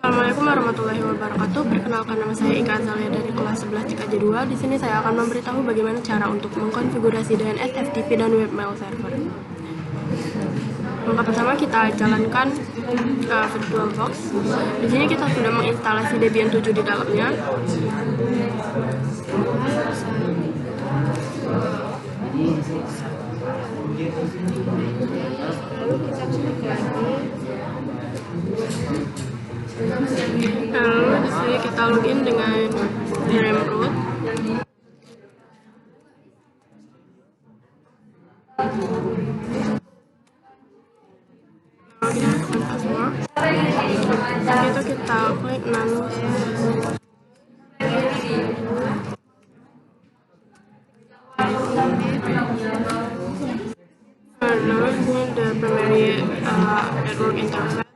Assalamualaikum warahmatullahi wabarakatuh. Perkenalkan, nama saya Ika Azalia dari kelas 11 CKJ 2. Di sini saya akan memberitahu bagaimana cara untuk mengkonfigurasi DNS, FTP, dan webmail server. Langkah pertama, kita jalankan VirtualBox. Di sini kita sudah menginstalasi Debian 7 di dalamnya. Lalu kita cek lagi. Lalu di sini kita login dengan root. Lalu kita masukkan password. Setelah itu kita klik nano. Lalu di sini ada primary network interface.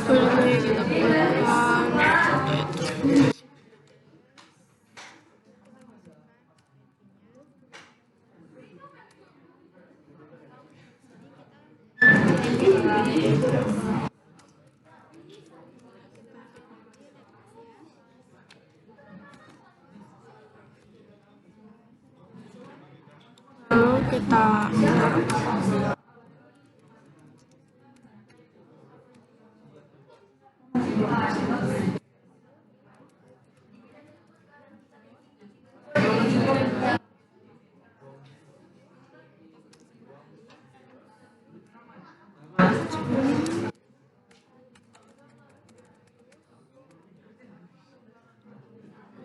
Terus kita pilihkan lalu kita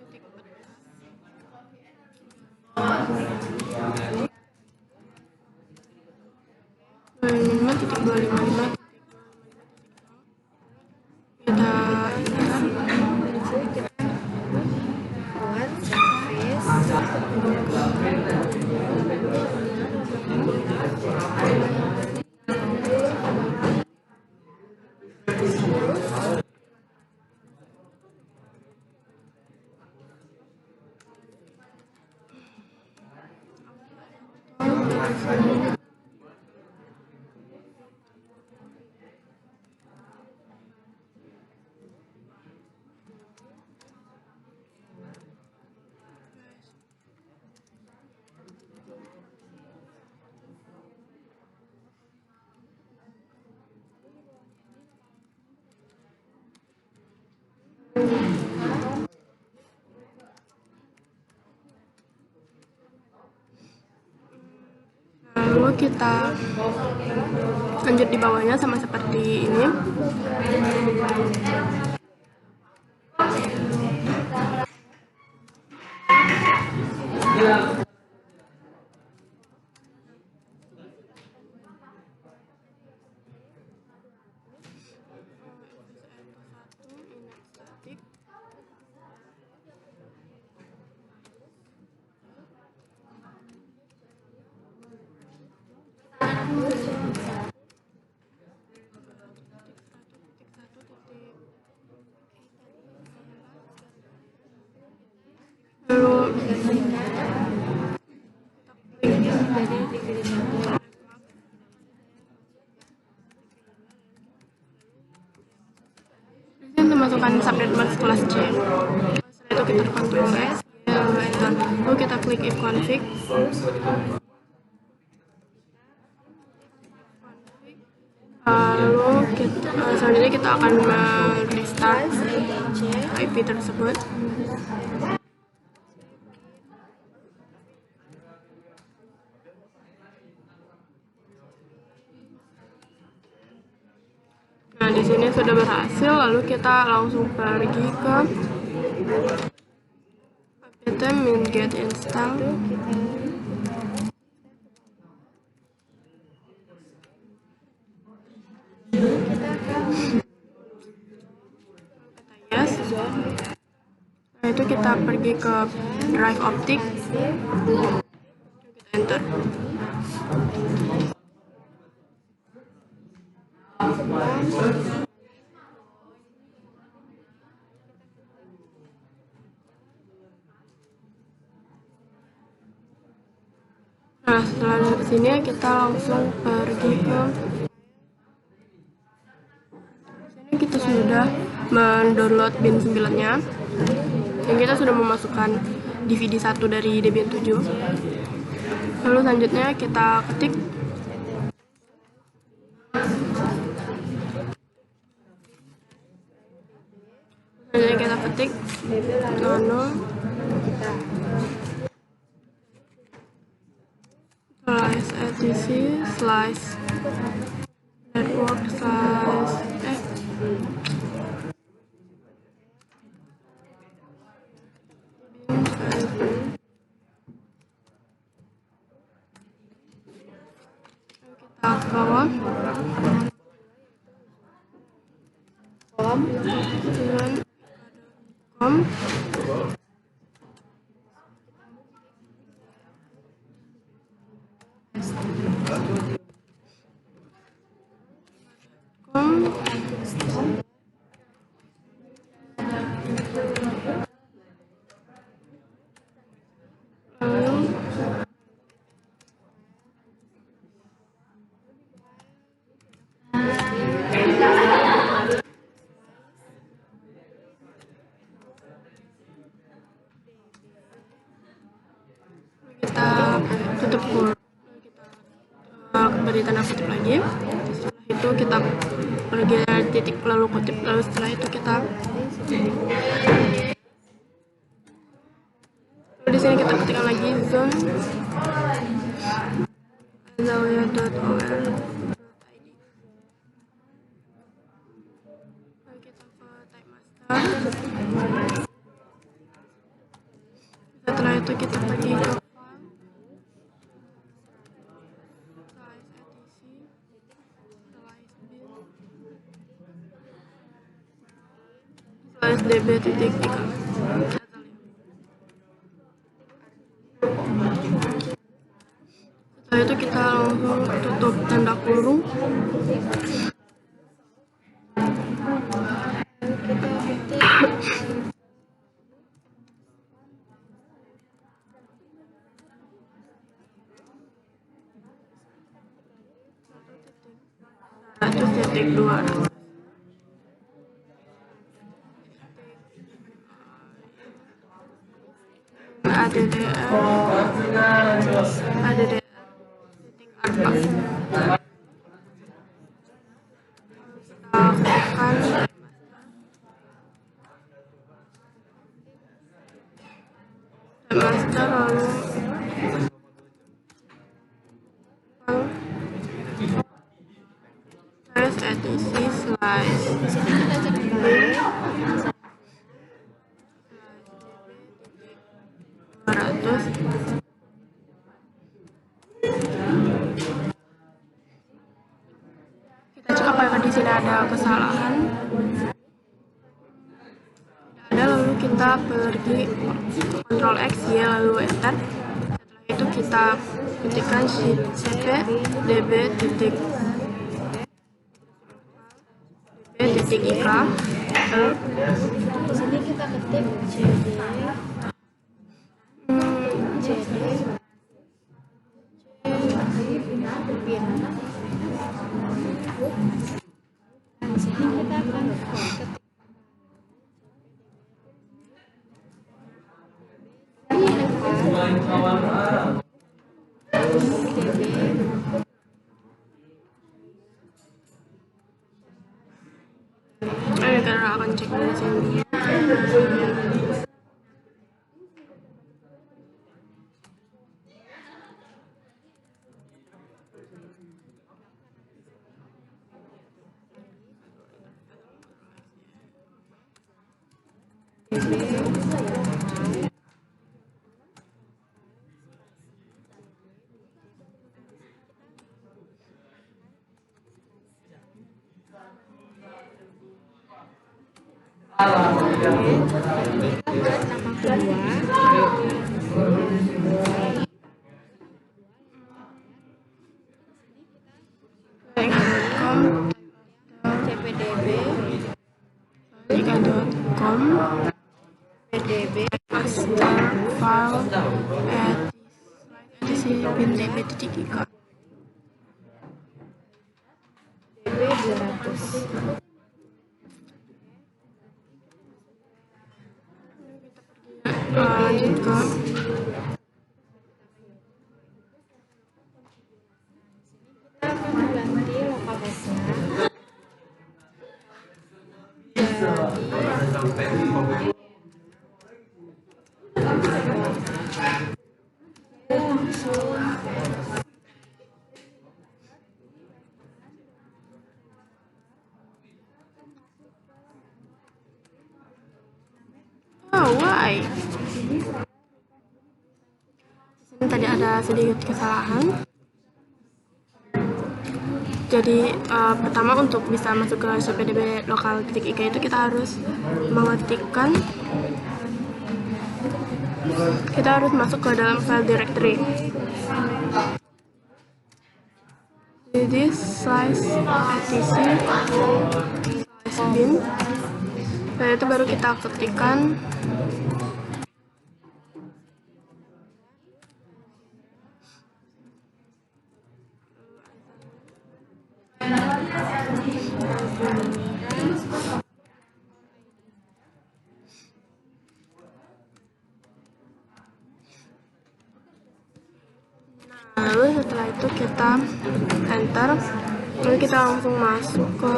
titik 255 kita buat service. lalu kita lanjut di bawahnya sama seperti ini. Untuk masukkan subnet mask kelas C. Setelah itu kita Ctrl S, lalu kita klik if config. Lalu selanjutnya kita akan restart IP tersebut. Nah, di sini sudah berhasil, lalu kita langsung pergi ke apt min get install. Yes. Nah, itu kita pergi ke drive optik. Kita enter. Nah, setelah dari sini kita langsung pergi ke sini. Kita sudah mendownload bin 9-nya dan kita sudah memasukkan DVD 1 dari Debian 7. Lalu selanjutnya kita ketik nano slice etc slice network slice kita bawah com kita tutup kurung, kita beri tanda kutip lagi. Setelah itu kita pergi dari titik lalu kutip, lalu setelah itu kita di sini kita ketikkan lagi zone azalea.or.id. Lalu kita ke type master. Setelah itu kita pergi ke db.3. Setelah itu kita langsung tutup tanda kurung. Titik 2 ADDR titik arpa. Kita ketikkan master lalu slice etc slice kita cek apakah di sini ada kesalahan. Tidak ada, lalu kita pergi Ctrl X ya lalu enter. Setelah itu kita ketikkan cp db titik ik lalu Di sini kita ketik cd bin. Di sini kita akan ketik karena akan cek dari sini. cpdb.com pdb master file at isi bin db.ika. DB 200. Lanjut ke Kita akan mengganti lokal hostnya jadi langsung why? Di sini tadi ada sedikit kesalahan. Jadi pertama untuk bisa masuk ke cpdb lokal .ika itu kita harus mengetikkan, kita harus masuk ke dalam file directory. Jadi slice etc slice bin. Setelah itu baru kita ketikkan lalu setelah itu kita enter, lalu kita langsung masuk ke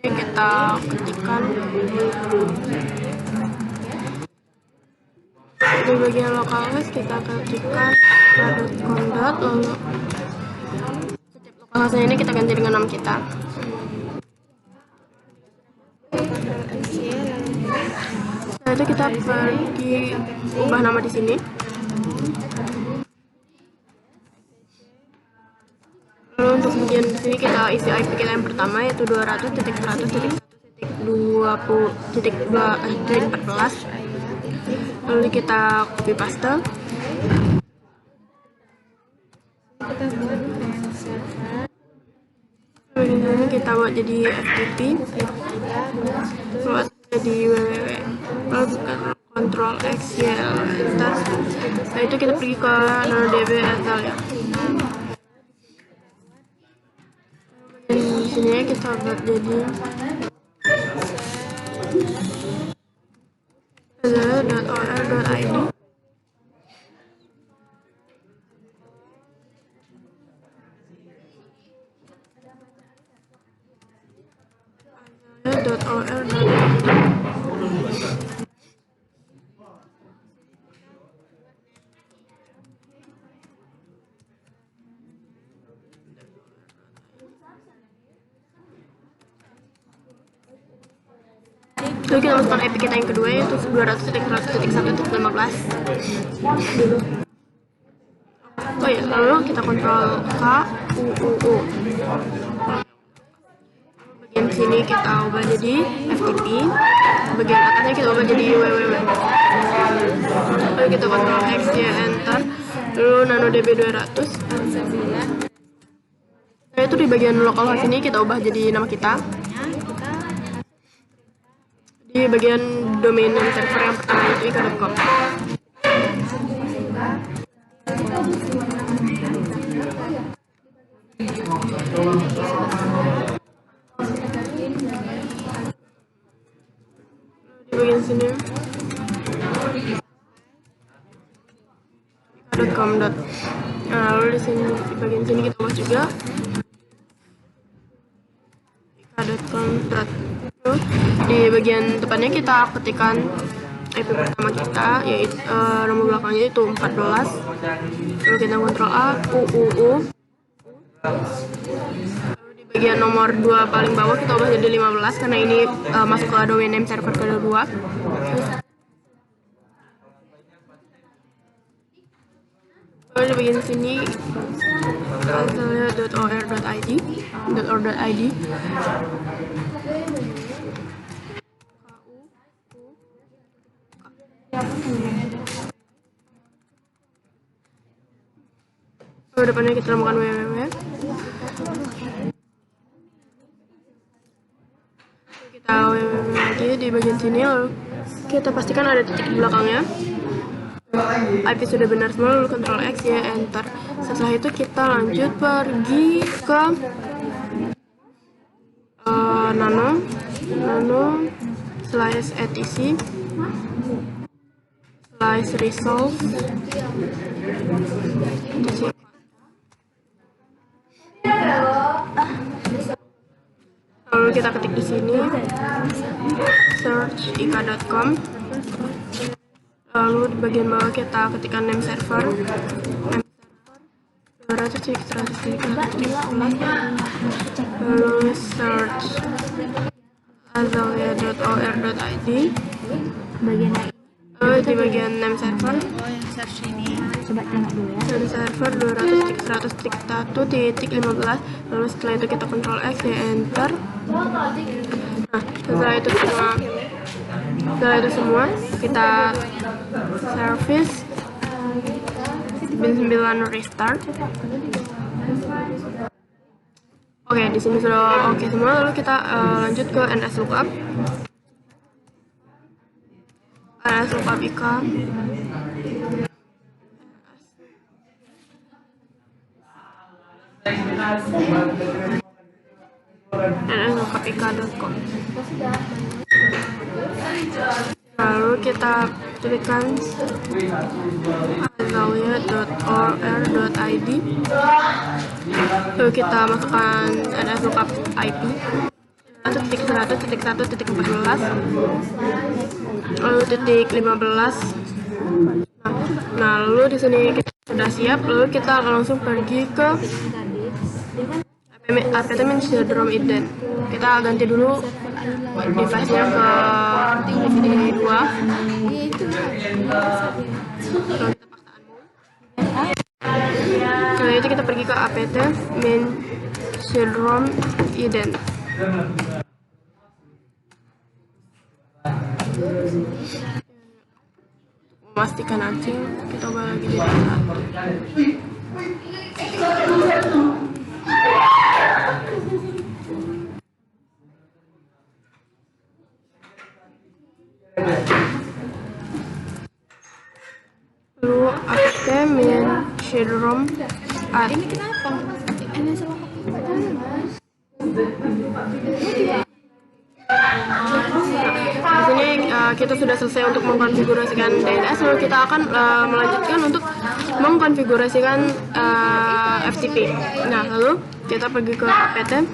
kita ketikkan di bagian localhost, kita ketikkan .com. Lalu setiap localhostnya ini kita ganti dengan nama kita. Setelah itu kita pergi ubah nama di sini. Lalu untuk bagian di sini kita isi IP kita yang pertama yaitu 200.100.1.20.2.14. Lalu kita copy paste. kita buat main server. Bagian ini kita buat jadi FTP, buat jadi www. Lalu kita Ctrl X Y enter. Setelah itu kita pergi ke NanoDB asal ya. Dan di sini kita buat jadi .or.id. Lalu kita masukkan IP kita yang kedua yaitu 200.100.1.15. Oh ya, lalu kita kontrol K UUU. Bagian sini kita ubah jadi FTP, bagian atasnya kita ubah jadi www. Lalu kita kontrol X Y enter, lalu NanoDB 200. Setelah itu di bagian localhost ini kita ubah jadi nama kita. Di bagian domain dan server yang pertama itu ika.com. Di bagian sini ika.com. Nah, lalu di sini di bagian sini kita buat juga ika.com. Di bagian depannya kita ketikkan IP pertama kita, yaitu nomor belakangnya itu 14. Lalu kita kontrol A UUU. Lalu di bagian nomor 2 paling bawah kita ubah jadi 15 karena ini masuk ke domain name server kedua. Lalu di bagian sini asalnya .or.id. Lalu depannya kita tambahkan www. Kita www lagi di bagian sini, lalu kita pastikan ada titik di belakangnya. IP sudah benar semua, lalu Ctrl X ya, enter. Setelah itu kita lanjut pergi ke nano slice etc slice resolve. Lalu kita ketik di sini search ika.com. Lalu di bagian bawah kita ketikkan name server 200.100.100. Lalu search azalia.or.id. Lalu di bagian name server search ini. Coba tengok dulu ya. name server 200.100.1.15. Lalu setelah itu kita Ctrl X ya, enter. Nah, setelah itu semua kita service bin 9 restart. Oke, di sini sudah oke semua. Lalu kita lanjut ke ns lookup ika. nslookupika.com. Lalu kita tuliskan azalia.or.id. Lalu kita masukkan nslookup IP 1.100.1.14. lalu titik 15. Nah, lalu di sini kita sudah siap. Lalu kita langsung pergi ke apt syndrome ident. Kita ganti dulu device-nya ke DVD 2. Lalu kita paksa unmount. Setelah itu kita pergi ke apt main syndrome ident. Memastikan anjing, kita coba lagi di data. Lalu apt main syndrome ad. Ini kenapa? Ini salah Di sini kita sudah selesai untuk mengkonfigurasikan DNS. Lalu kita akan melanjutkan untuk mengkonfigurasikan FTP. Nah, lalu kita pergi ke apt and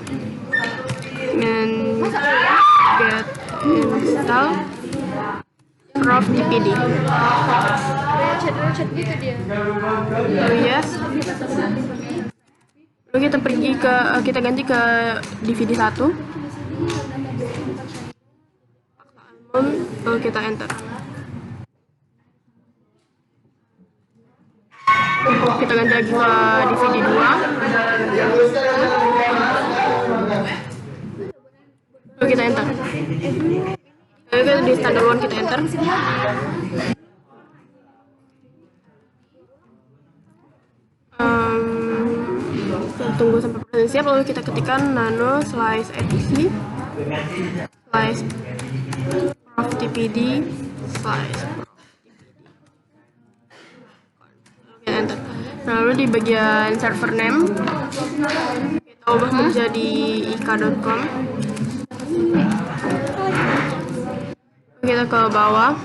get install prof tpd. chat gitu dia. Lalu yes. Lalu kita pergi ke kita ganti ke DVD 1. Lalu kita enter. Kita ganti lagi ke DVD 2. Lalu kita enter. Lalu kita di standar 1 kita enter. Tunggu sampai proses siap. Lalu kita ketikkan nano slice etc slice prof tpd slice prof tpd. Lalu kita enter. Lalu di bagian server name kita ubah menjadi ika.com. Kita ke bawah.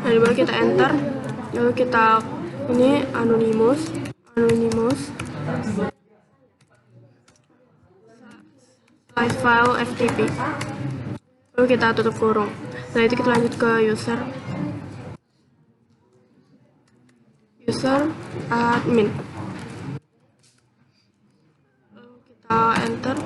Lalu baru kita enter. Lalu kita ini anonymous slice file ftp. Lalu kita tutup kurung. Setelah itu kita lanjut ke user admin. Lalu kita enter.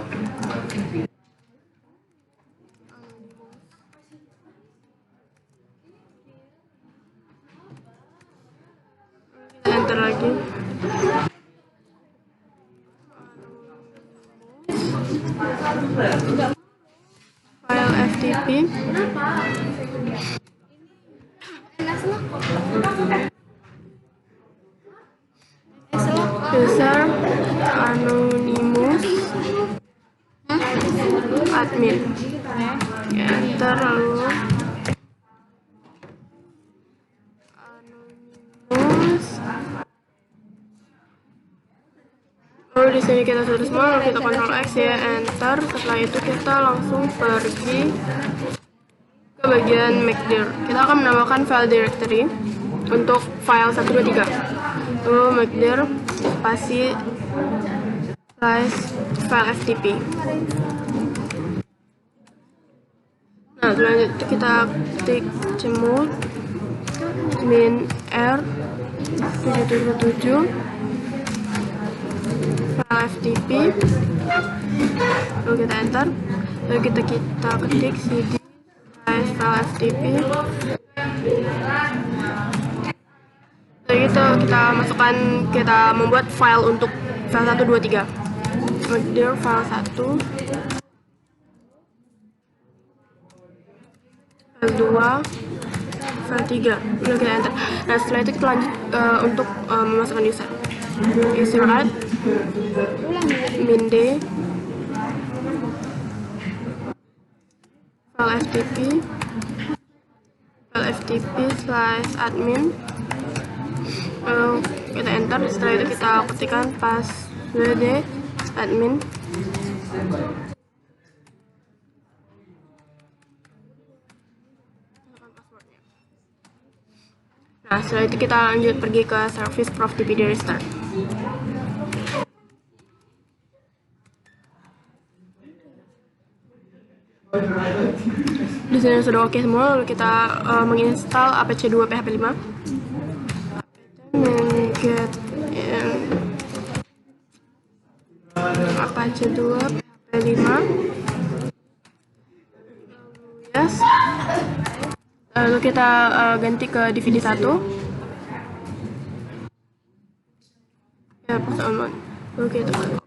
Kita enter lagi. File FTP. user anonymous admin. Ya, enter lalu anonymous. Lalu di sini kita tulis semua, lalu kita Ctrl X ya, enter. Setelah itu kita langsung pergi ke bagian MacDir. Kita akan menambahkan file directory untuk file 123. Lalu MacDir spasi slash file FTP. Nah, selanjutnya kita ketik cmod min r 777 file FTP, lalu kita enter, lalu kita ketik cd slash file FTP, lalu kita masukkan, kita membuat file untuk file 123. Kemudian file 1, file 2, file 3, lalu kita enter. Nah, setelah itu kita lanjut untuk memasukkan user add min d file ftp slash admin, lalu kita enter. Setelah itu kita ketikkan password admin. Nah, setelah itu kita lanjut pergi ke service ProfTP di restart. Di sini sudah oke semua, lalu kita menginstal apache 2 php 5. Get apache 2 php 5. Yes. Lalu kita ganti ke DVD 1. Ya, pas on. Lalu kita oke.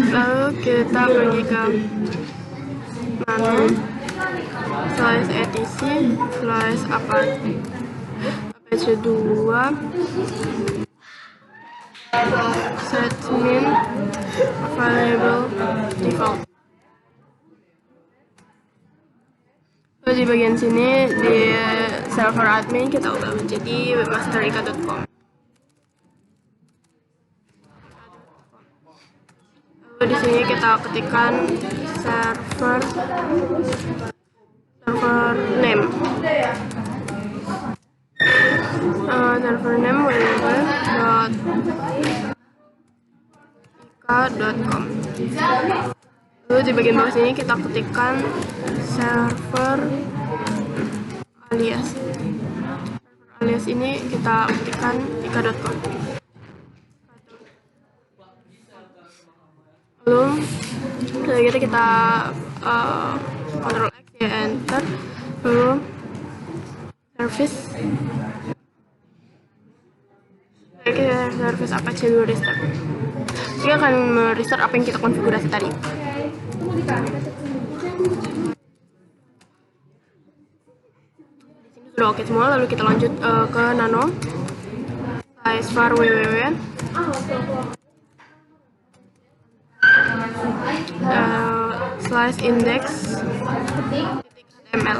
Lalu kita pergi ke nano slash etc slash apache 2 set min available default. Lalu di bagian sini di server admin kita ubah menjadi webmasterika.com. Lalu di sini kita ketikkan server name. Server name www.ika.com. Lalu di bagian bawah sini kita ketikkan server alias. Server alias ini kita ketikkan ika.com. Lalu setelah gitu kita Ctrl X ya, enter. Lalu service apache 2 restart. Dia akan merestart apa yang kita konfigurasi tadi. Di sini sudah oke semua, lalu kita lanjut ke nano slash var www slash index.html.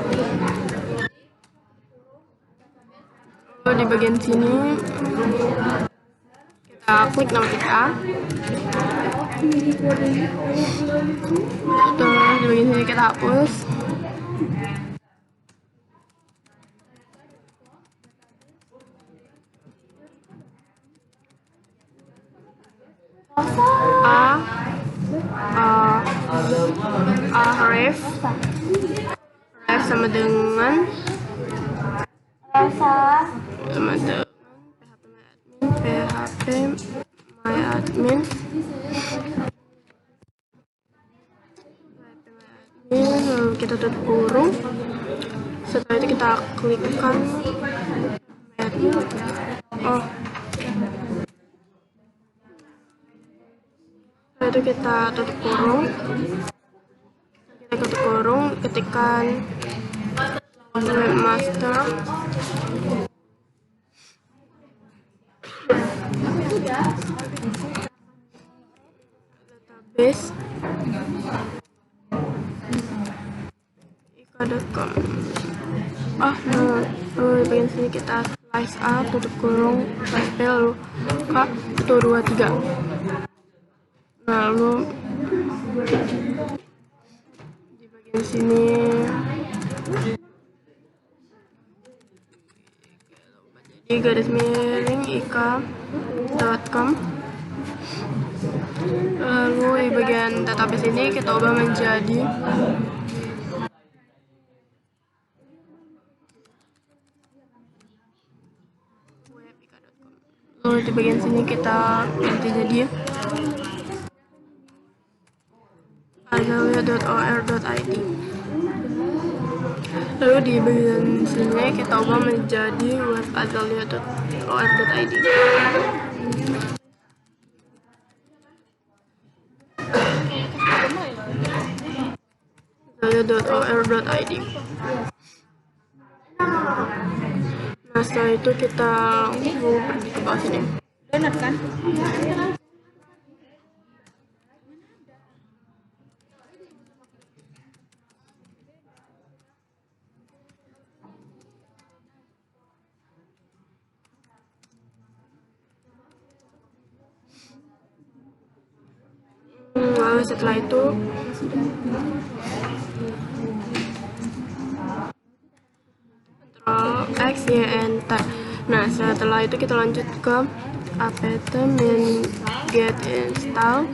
Lalu di bagian sini kita klik nama kita. Terus di bagian sini kita hapus. Ref sama dengan php my admin. Lalu kita tutup kurung. Setelah itu kita klikkan admin. Setelah itu kita tutup kurung. Ketikkan webmaster. Database ika.com. Lalu di bagian sini kita slice A, tutup kurung, slice B, lalu K, 123. Lalu di bagian sini jadi garis miring ika.com. Lalu di bagian database ini kita ubah menjadi webika.com. Lalu di bagian sini kita ganti jadi azalea.or.id. Lalu di bagian sini kita ubah menjadi web azalea.or.id. azalea.or.id. Nah, setelah itu kita pergi ke bawah sini. Benar kan? Lalu setelah itu Ctrl X, Y, Enter. Nah, setelah itu kita lanjut ke apt-min get install.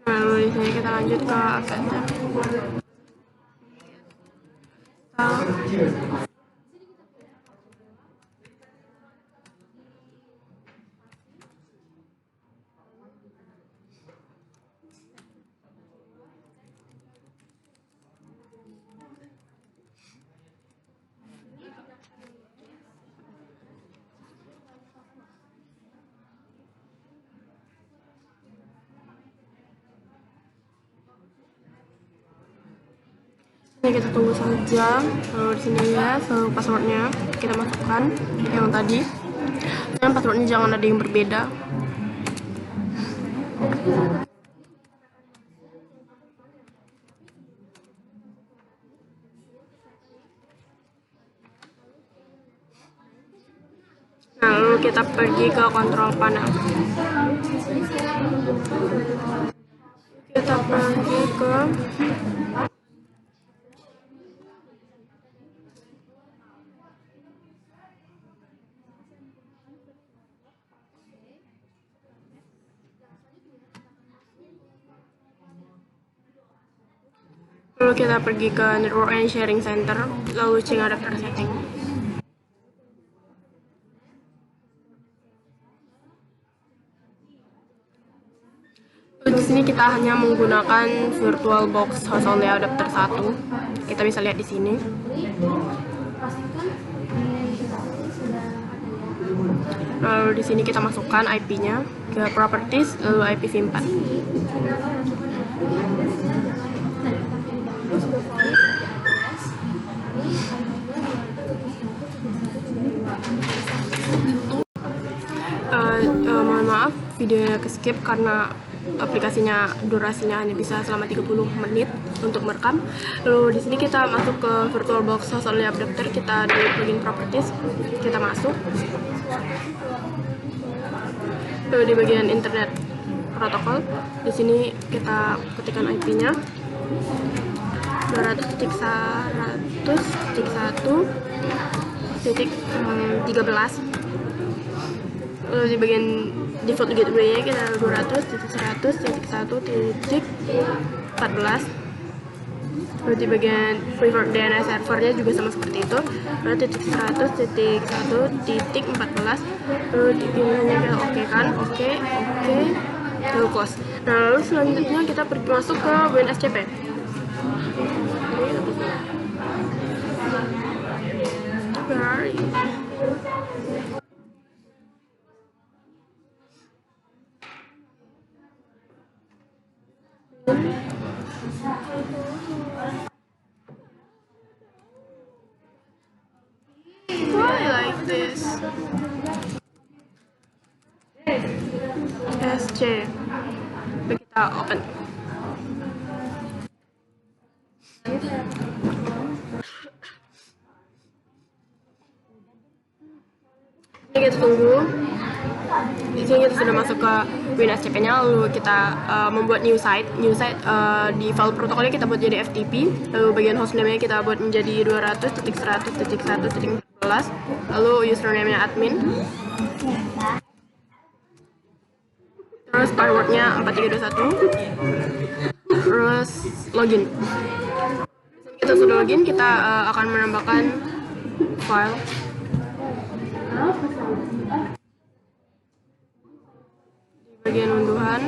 Lalu di sini kita lanjut ke apt. Ini kita tunggu saja. Lalu di sini ya, seluruh passwordnya kita masukkan yang tadi. Dan passwordnya jangan ada yang berbeda. Nah, lalu kita pergi ke kontrol panel. Kita pergi ke lalu kita pergi ke Network and Sharing Center, lalu change adapter setting. Di sini kita hanya menggunakan VirtualBox host only adapter 1. Kita bisa lihat di sini. Lalu di sini kita masukkan IP-nya ke properties, lalu IPv4. Mohon maaf videonya ke skip karena aplikasinya durasinya hanya bisa selama 30 menit untuk merekam. Lalu di sini kita masuk ke VirtualBox host only adapter, kita di plugin properties, kita masuk. Lalu di bagian internet protokol, di sini kita ketikkan IP-nya 200.100.1.13. Lalu di bagian default gateway kita 200.100.1.14. Lalu di bagian preferred DNS servernya juga sama seperti itu, 200.100.1.14. Lalu di pilihannya kita oke kan, oke, lalu close. Nah, lalu selanjutnya kita masuk ke WinSCP. Where are you? Why like this? SC. Kita open. Ini kita tunggu. Di sini kita sudah masuk ke WinSCP-nya, lalu kita membuat new site. Di file protokolnya kita buat jadi FTP, lalu bagian hostname-nya kita buat menjadi 200.100.1.14, lalu username-nya admin, terus password-nya 4321, terus login. Kita sudah login, kita akan menambahkan file. Bagian unduhan,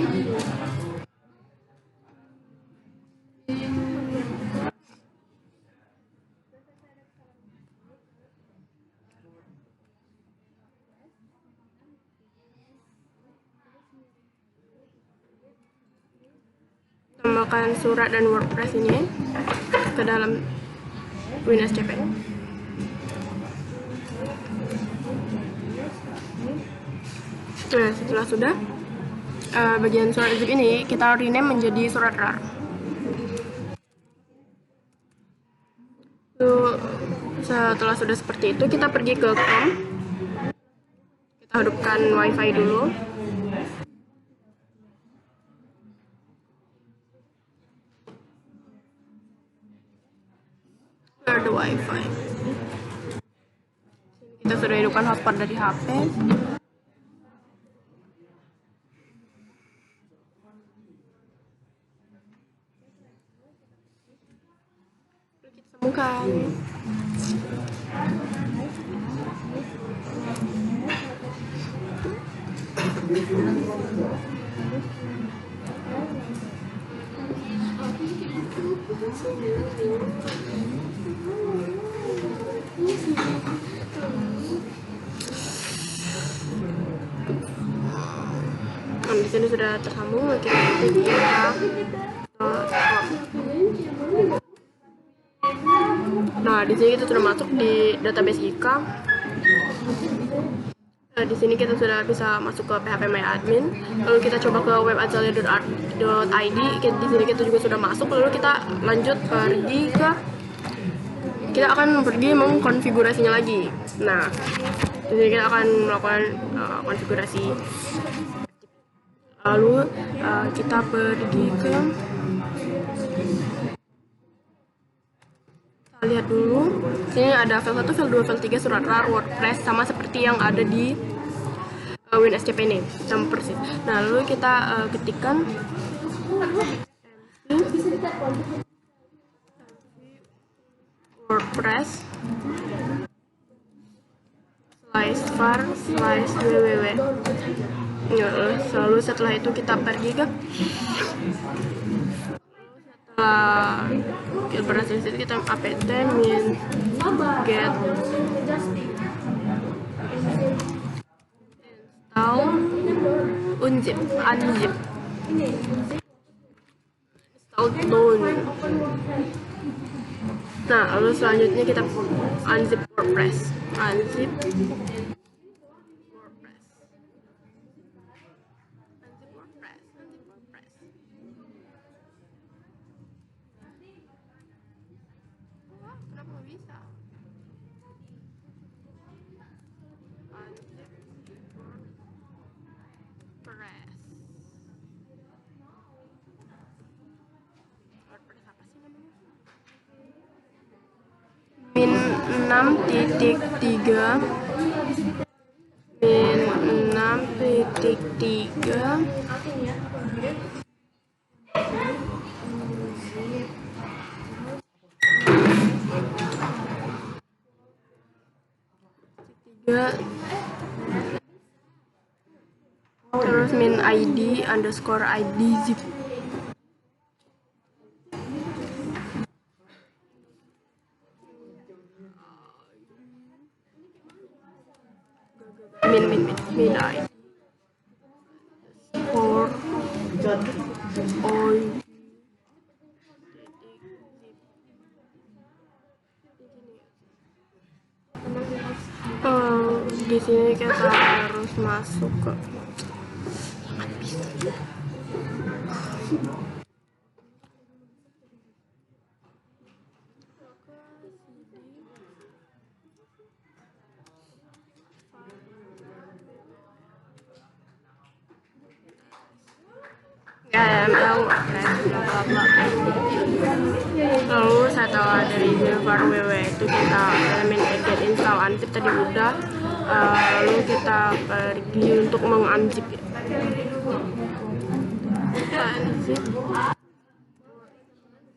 tambahkan surat dan WordPress ini ke dalam WinSCP. Nah, setelah sudah, bagian surat zip ini kita rename menjadi surat RAR. Setelah sudah seperti itu, kita pergi ke Chrome, kita hidupkan WiFi dulu. Where the WiFi? Kita sudah hidupkan hotspot dari HP. Bukan. Di sini sudah tersambung, kita Nah, di sini kita sudah masuk di database IK. Di sini kita sudah bisa masuk ke phpMyAdmin. Lalu kita coba ke webazalea.id. Di sini kita juga sudah masuk. Lalu kita lanjut kita akan pergi mengkonfigurasinya lagi. Nah, di sini kita akan melakukan konfigurasi. Lalu kita pergi ke, lihat dulu, sini ada file 1, file 2, file 3, surat RAR, WordPress, sama seperti yang ada di WinSCP ini, sama persis. Nah, lalu kita ketikkan WordPress /var/www. Ya, lalu setelah itu kita pergi ke setelah kita berhasil kita apt min get install unzip install down. Nah, lalu selanjutnya kita unzip WordPress. Unzip WordPress. Wah, kenapa nggak bisa? Unzip WordPress. WordPress apa sih namanya? Min 6.3 min 6.3 terus min id underscore id zip min id for oi di sini kita harus masuk ke HTML, WordPress, bla bla bla. Lalu setelah dari var www itu kita elemen get install unzip tadi udah, lalu kita pergi untuk mengunzip ya. Unzip.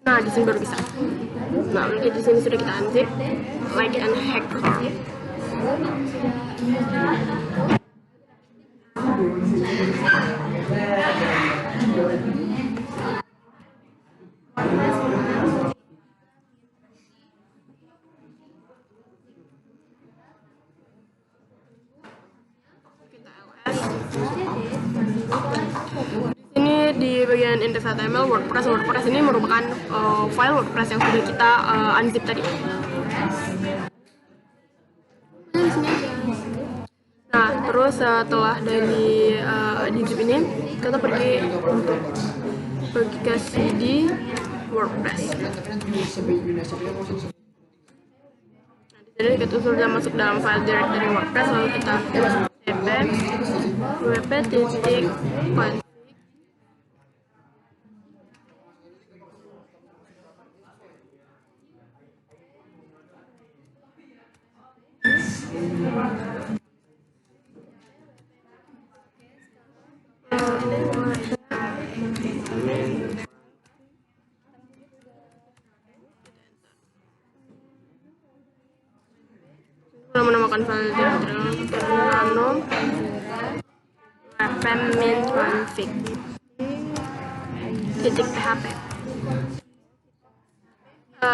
Nah, di sini baru bisa. Nah, lalu di sini sudah kita unzip like an hacker. Ini di bagian index HTML WordPress ini merupakan file WordPress yang sudah kita unzip tadi. Nah, terus setelah dari unzip ini kita pergi ke cd WordPress. Jadi kita sudah masuk dalam file directory WordPress, lalu kita cp wp.config. Sudah menemukan file directory nano wp-min config .php.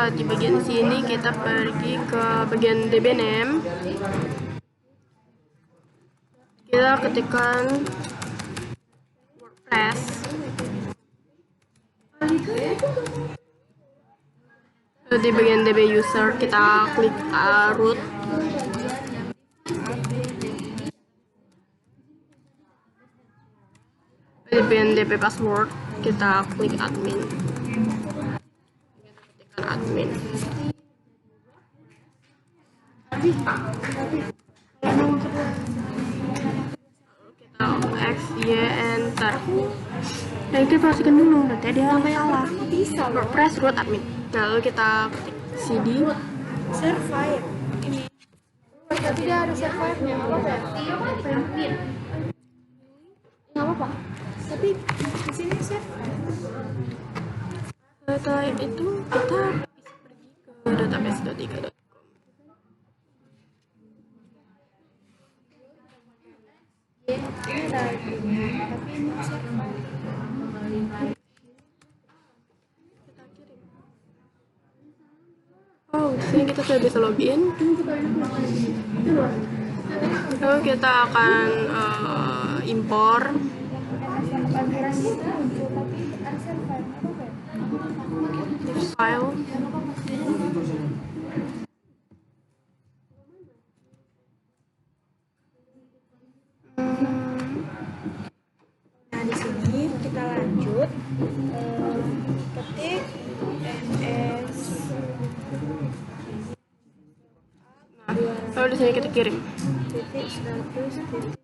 Di bagian sini kita pergi ke bagian dbname, kita ketikkan WordPress, di bagian db user kita klik root, di bagian db password kita klik admin, ketikkan admin. Kita x y enter. Nah, kita pastikan dulu, nanti ada yang salah. Bisa WordPress root admin. Lalu kita ketik cd survive ini. Tapi dia ada survive-nya, nggak apa-apa ya? Nggak apa-apa. Tapi di sini survive. Setelah itu kita bisa pergi ke database.ika.com. Ini ada Tapi ini share file. Kita kirim. Oh, di sini kita sudah bisa login. Lalu kita akan impor file. Nah, di sini kita lanjut ketik ms. Lalu di sini kita kirim. Titik status titik.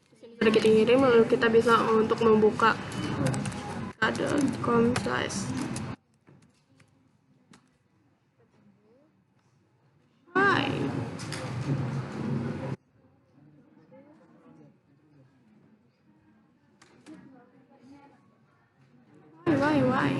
Di sini sudah kita kirim, lalu kita bisa untuk membuka .com slash. Why? Why?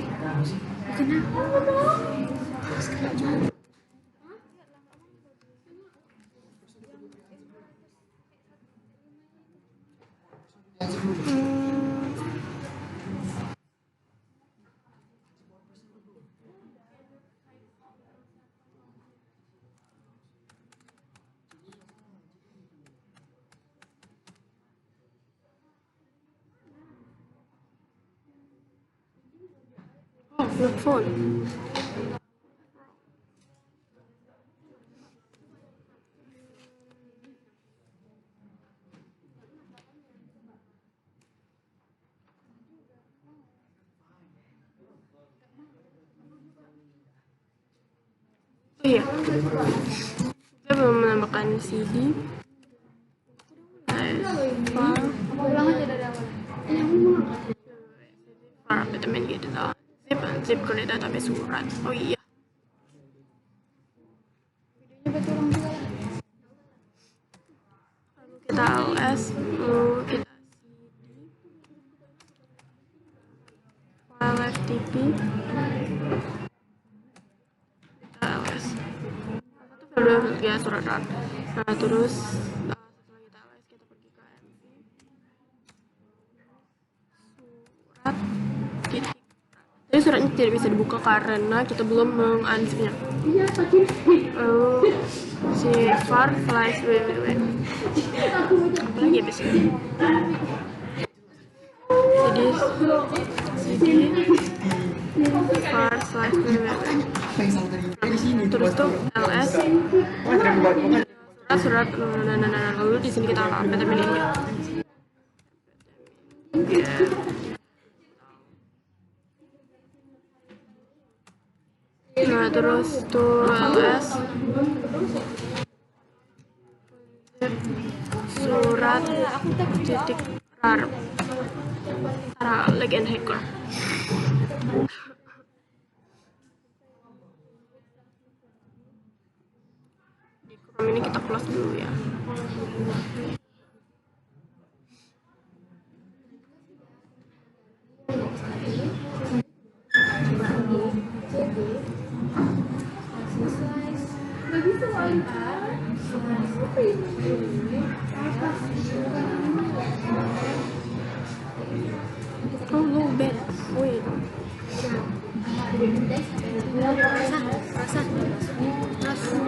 Oh, not phone. Oh iya, kita belum menambahkan CD. Ulang aja dari awal. Para vitamin gitu lah. Zip ke database surat. Oh iya. Videonya betul ulang juga. Lalu kita ls, lalu kita cd, file ftp, kita ls. Satu file ya surat. Nah terus setelah kita ls kita pergi ke mv surat titik. Jadi suratnya tidak bisa dibuka karena kita belum mengunzipnya. Lalu si var slash www. Apalagi ya biasanya. Jadi cd var slash www. Terus tuh ls surat lalu di sini kita vitamin ini. Nah terus tuh ls surat titik rar legend hacker. Di Chrome ini kita close dulu ya. Oh, low bed. Wait.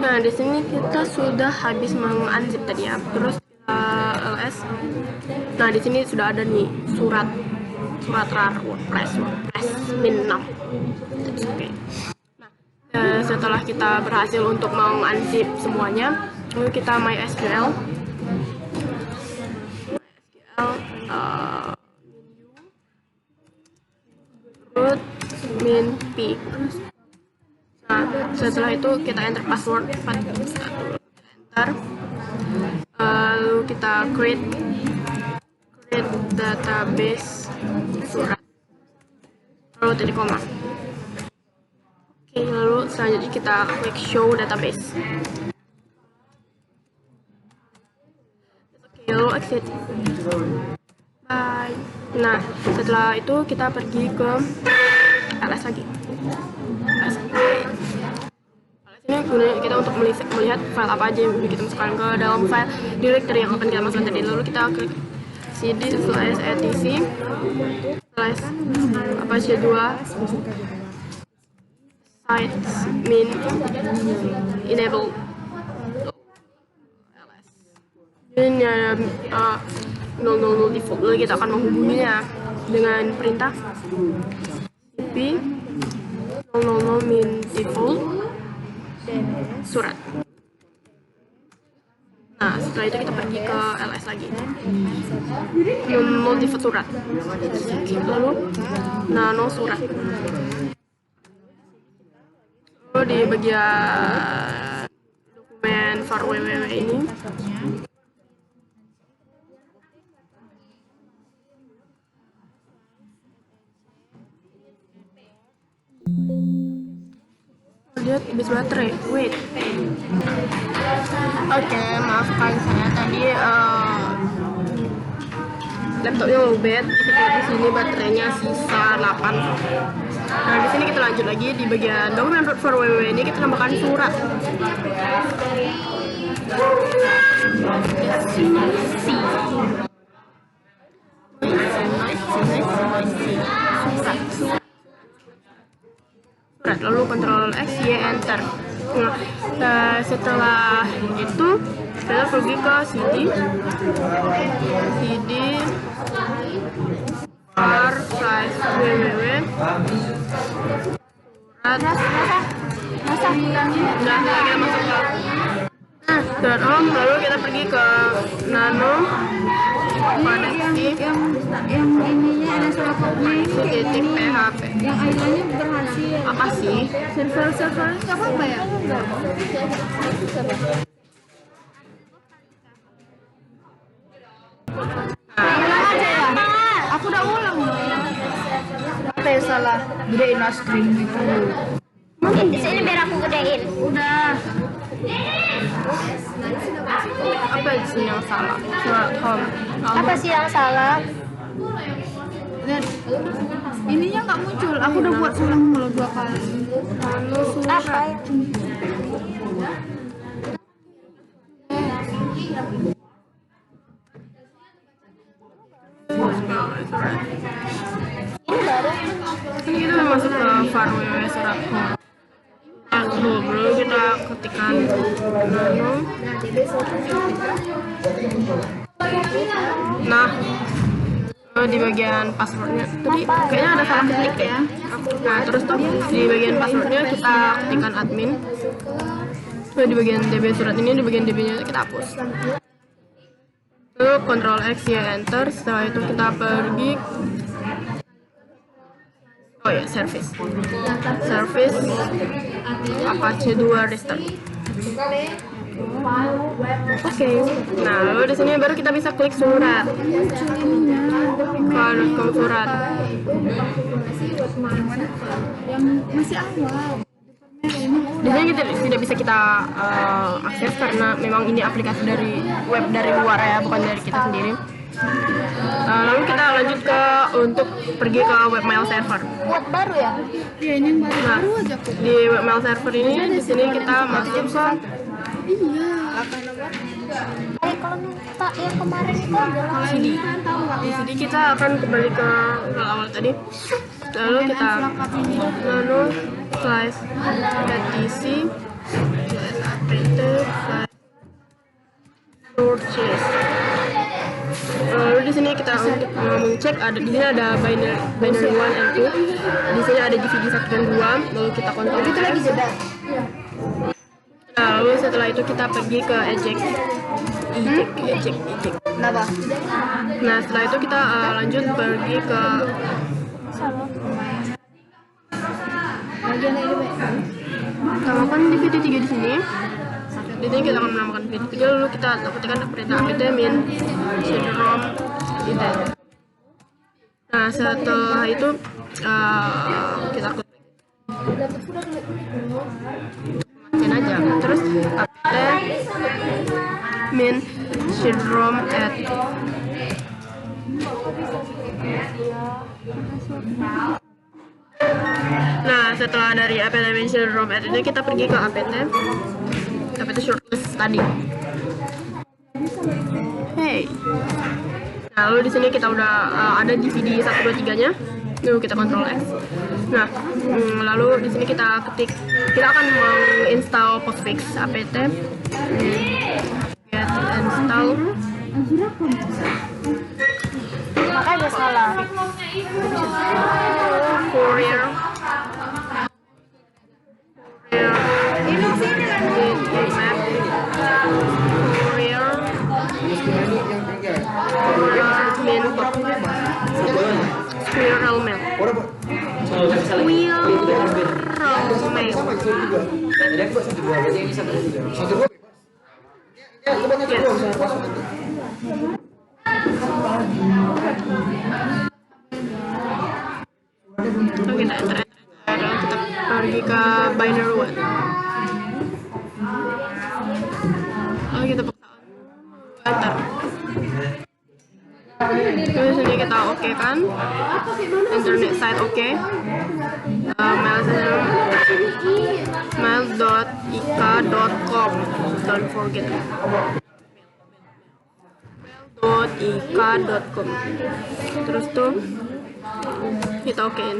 Nah, di sini kita sudah habis mengunzip tadi ya. Terus kita ls. Nah, di sini sudah ada nih surat rar WordPress min 6. Oke. Nah, setelah kita berhasil untuk mengunzip semuanya, lalu kita MySQL root min p. Nah, setelah itu kita enter password 41, enter, lalu kita create database surat, lalu titik koma. Oke, lalu selanjutnya kita klik show database. Oke, lalu exit. Bye. Nah, setelah itu kita pergi ke ls lagi. Ini gunanya kita untuk melihat file apa aja yang kita masukkan ke dalam file directory yang akan kita masukkan tadi. Lalu kita klik cd/etc slash apache 2 sites min enable. Ini ada 000 default. Lalu kita akan menghubunginya dengan perintah cp 000 min default surat. Nah, setelah itu kita pergi ke ls lagi. Nano default surat. Lalu nano surat. Lalu di bagian dokumen var www ini lihat habis baterai. Wait. Oke, maafkan saya tadi laptopnya lowbat. Kita lihat di sini baterainya sisa 8. Nah, di sini kita lanjut lagi di bagian dokumen for www ini kita tambahkan surat. Surat, lalu Ctrl X, Y, Enter. Nah, setelah itu kita pergi ke cd var slash www surat kita masuk ke .com, lalu kita pergi ke nano pada yang ininya ada surat-suratnya itu titik php. yang akhirnya berhasil. Apa sih? Server nggak apa-apa ya? Ulang aja ya? Aku udah ulang loh. Apa yang salah? Gedein lah screen gitu. Di sini biar aku gedein. Udah. Apa sih yang salah? Surat home. Apa sih yang salah? Dan ininya nggak muncul. Aku udah buat ulang loh 2 kali. Nano Apa surat. ya? Ini baru. Kan kita udah masuk ke var www surat home. Lalu kita ketikkan nano. Nah, di bagian passwordnya tadi kayaknya ada salah ketik deh. Nah, terus tuh di bagian passwordnya kita ketikkan admin. Lalu di bagian db surat ini, di bagian db-nya kita hapus. Lalu Ctrl X, Y, Enter. Setelah itu kita pergi service apache 2 restart. Oke. Nah, lalu di sini baru kita bisa klik surat. Kalau surat. Yang masih awal. Di sini kita tidak bisa kita akses karena memang ini aplikasi dari web dari luar ya, bukan dari kita sendiri. Lalu kita lanjut ke untuk pergi ke webmail server. Buat baru ya? Ya ini yang Nah, baru aja kok. di webmail server ini di sini kita masuk ke Iya. Kalau minta yang kemarin itu adalah CD. Kalian tahu nggak Di ya? sini kita akan kembali ke awal tadi. Lalu kita nano slash etc slash apt slash purchase. Lalu di sini kita untuk mengecek ada di sini ada binary 1 and 2. Di sini ada DVD 1 dan 2. Lalu kita kontrol. itu lagi jeda. Nah, lalu setelah itu kita pergi ke eject. Kenapa? Nah, setelah itu kita lanjut pergi ke Bagian ini tambahkan DVD 3 di sini. Di sini kita akan menambahkan DVD 3, lalu kita ketikkan perintah apt min cd-rom edit. Nah, setelah itu kita klik matiin aja. Terus apt min cd-rom add. Nah, setelah dari apt min cd-rom add ini kita pergi ke apt shortlist tadi. Hey, Nah, lalu di sini kita udah ada DVD 1 2 3-nya. Lalu kita Ctrl X. Nah, lalu di sini kita ketik, kita akan menginstal postfix apt get install Makanya salah. Courier Squirrel Mail. Lalu kita enter, kita pergi ke binary one. Lalu kita paksa enter. Terus ini kita oke kan, internet site oke. Mail.ika.com, don't forget mail.ika.com. Terus tuh kita okein.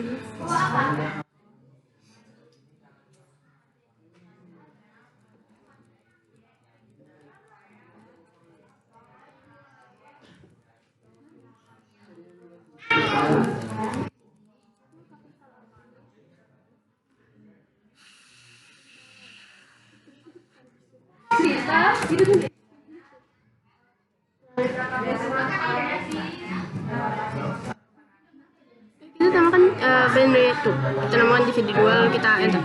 Kita namakan binary 2. Kita namakan DVD 2, lalu kita enter.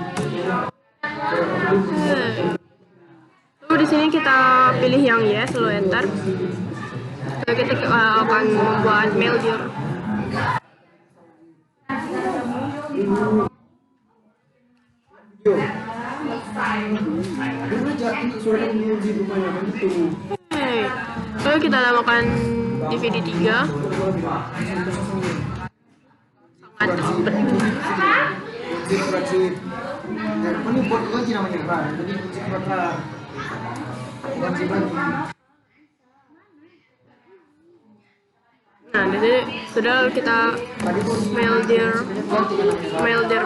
Lalu di sini kita pilih yang yes, lalu enter. Lalu kita akan membuat maildir. Lalu kita namakan DVD 3. Sangat ribet. Nah, di sini sudah kita maildir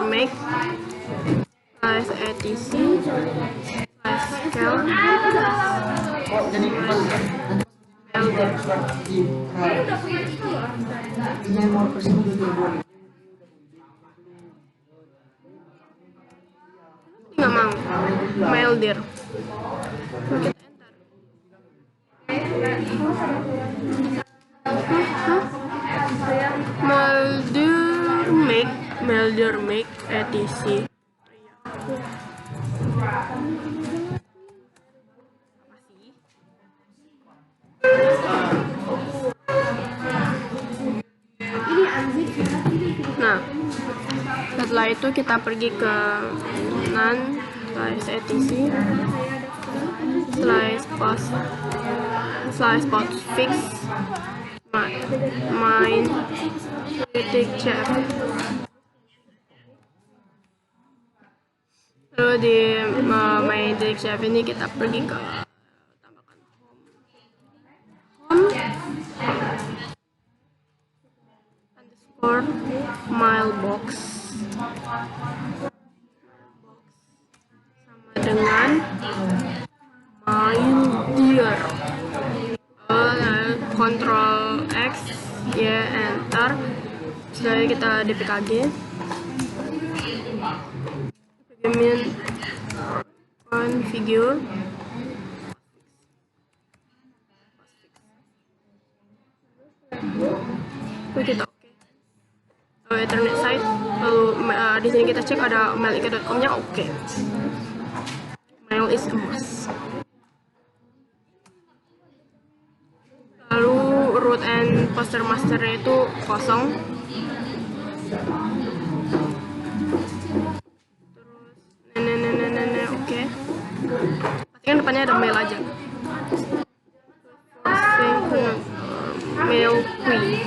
make /etc /scale nggak mau maildir. Kita enter. Maildir make etc. Nah, setelah itu kita pergi ke non/etc /postfix main titik chat. Lalu di main titik chat ini kita pergi ke tambahkan home underscore mailbox sama dengan maildir. Ctrl X ya, enter. Setelah kita dpkg configure kita oke. Ethernet site, lalu di sini kita cek ada mailika.com-nya oke. Mail is a must. Lalu root and poster masternya itu kosong. Terus oke. Pastikan depannya ada mail aja. Mail queue.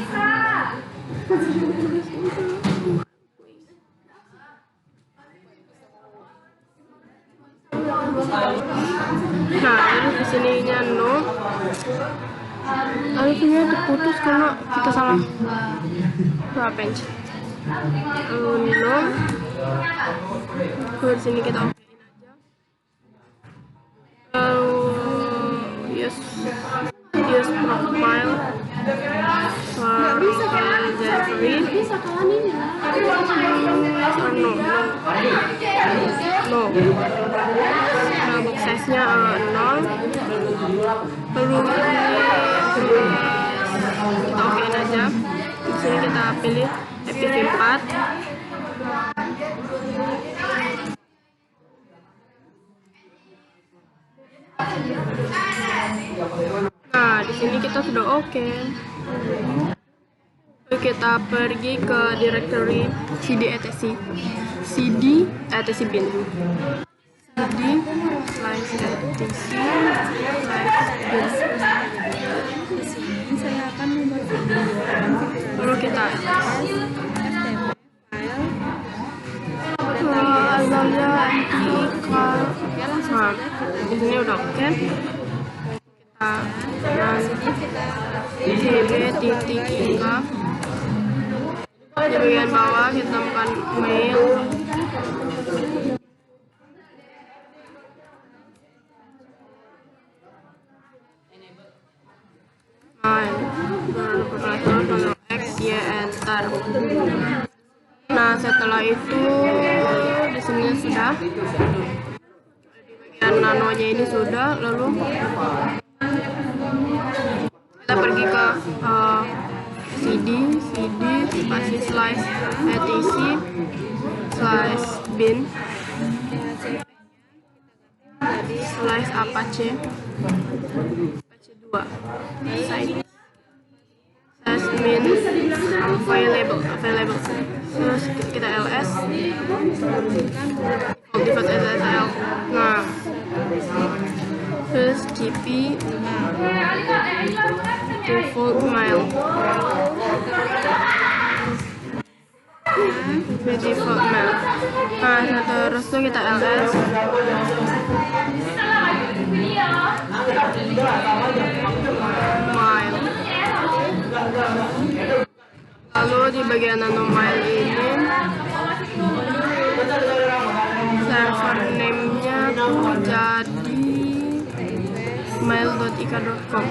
Nah, terus di sininya no. Alifnya terputus karena kita salah append. Lalu no. Di sini kita okein aja. Lalu use profile for delivery. No. Nah, box size-nya 0. Lalu kita okein aja. Di sini kita pilih FPV4. Nah, di sini kita sudah oke. Lalu kita pergi ke directory cd etc bin. cd slash etc Saya akan membuat lalu kita Azalia anti-car. Nah, di sini udah oke. Kita cb.ika. Di bagian bawah kita temukan mail. X, Y, enter. Nah, setelah itu di sini sudah di bagian nanonya ini sudah. Lalu kita pergi ke cd spasi slash etc slash bin slash apache 2 site slash min available. Terus kita ls default SSL. Nah, terus gp default mail default mail. Nah, terus itu kita ls mail. Lalu di bagian nanomail ini server name-nya tuh jadi mail.ika.com.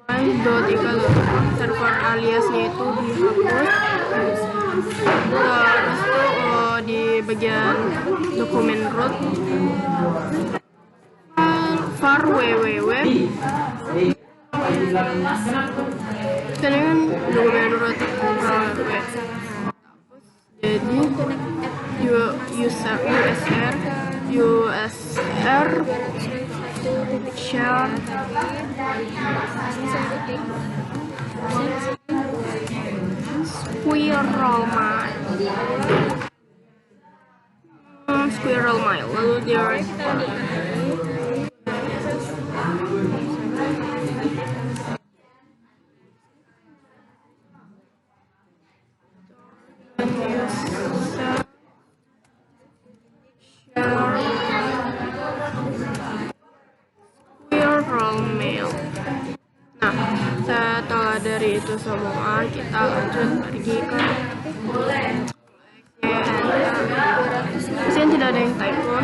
mail.ika.com. server aliasnya itu dihapus. Terus tuh di bagian dokumen root var www. Ini kan dokumen root jadi usr share squirrel mile. Lalu dia squirrel mail. Nah, setelah dari itu semua kita lanjut pergi ke di sini tidak ada yang typo.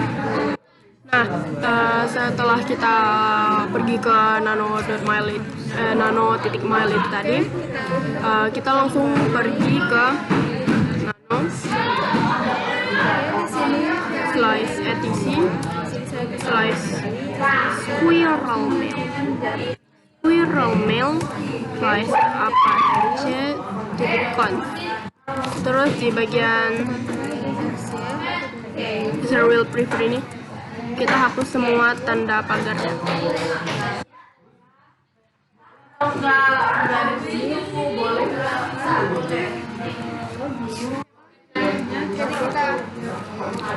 Nah, setelah kita pergi ke nano.mile itu tadi, kita langsung pergi ke nano slice etc slice squirrel mail slice apache.conf. Terus di bagian serial prefer ini kita hapus semua tanda pagarnya.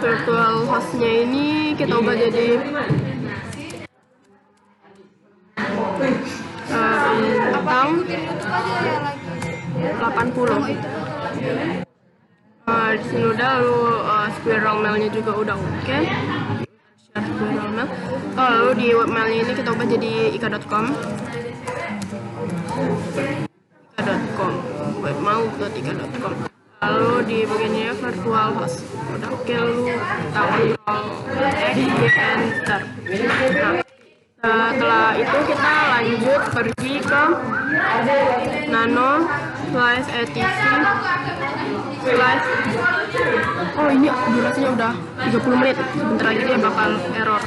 Virtual hostnya ini kita ubah jadi bintang 80. Di sini udah, lalu squirrel mailnya juga udah oke. Share squirrel mail. sana. Lalu di webmailnya ini kita ubah jadi ika.com. ika.com, webmail.ika.com. Lalu di bagiannya virtual host. Udah, oke, lu kita kontrol X, Y, enter. Nah, setelah itu kita lanjut pergi ke nano slash etc slash, oh ini durasinya udah 30 menit, sebentar lagi dia bakal error.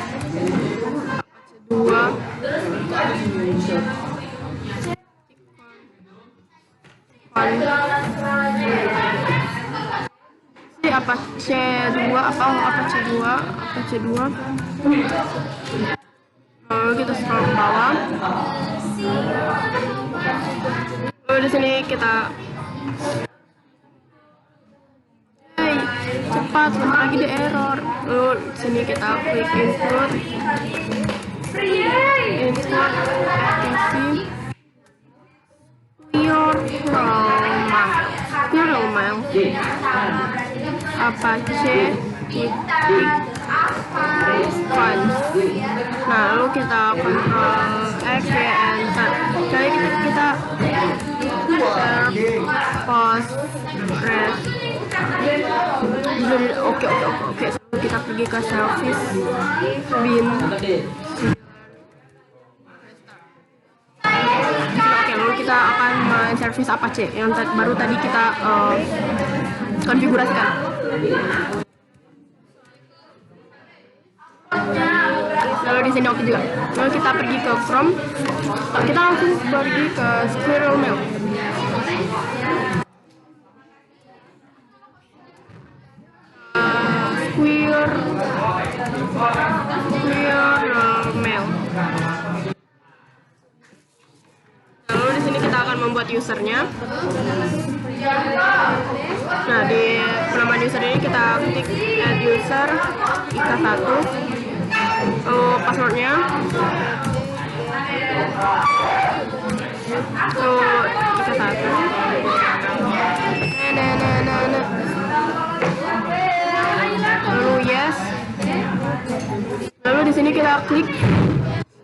C2 apa C2 lalu kita scroll ke bawah. Lalu di sini kita cepat, sebentar lagi dia error. Lalu di sini kita klik insert etc Squirrel mail Apache nah lalu kita kontrol X, Y, enter. Jadi kita Postgres. Oke. Lalu kita pergi ke service bin. Lalu kita akan men-service Apache yang baru tadi kita konfigurasikan. Lalu di sini oke juga. Lalu kita pergi ke Chrome. Kita langsung pergi ke Squirrel Mail. Squirrel Mail. Lalu di sini kita akan membuat usernya. Nah, di penamaan user ini kita ketik add user ika1. Lalu passwordnya. Lalu ika1. Lalu yes. Lalu di sini kita klik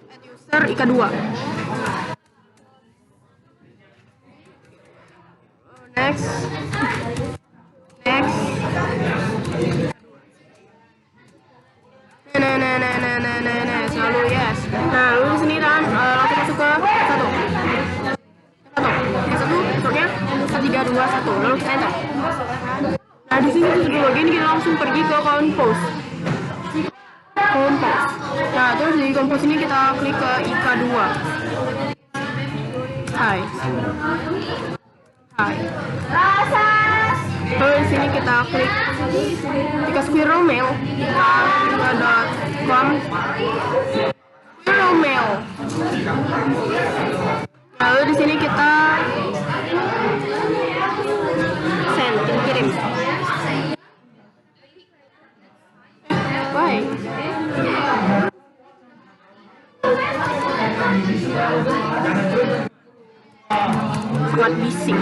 add user ika2. Next. Lalu yes. Nah, lalu di sini kan langsung masuk ke satu. Passwordnya 1321. Lalu kita enter. Nah, di sini sudah login, kita langsung pergi ke compose. Nah, terus di compose ini kita klik ke ika2. Hai. Lalu di sini kita klik ika Squirrel Mail, ika.com Squirrel Mail. Lalu di sini kita send, kirim. Bye. Sangat bising.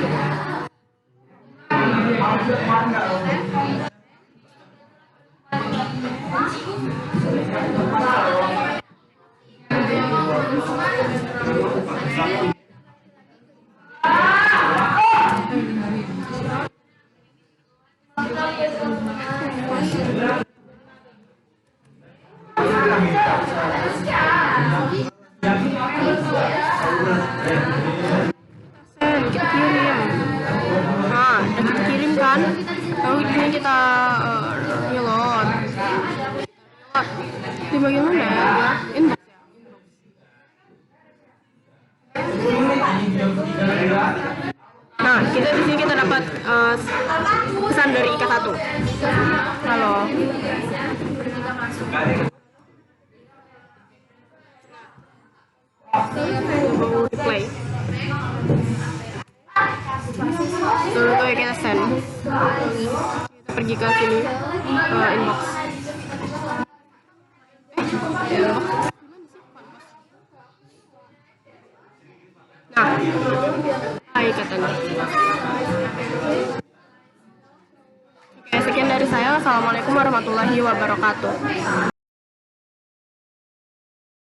Kita kirim. Nah, udah kita kirim kan. Lalu di sini kita reload. Di bagian mana ya? Inbox. Nah, di sini kita dapat pesan dari ika1. Halo. Mau replay. Lalu tuh kita send. Kita pergi ke sini inbox. Nah, hai katanya. Oke, sekian dari saya. Assalamualaikum warahmatullahi wabarakatuh.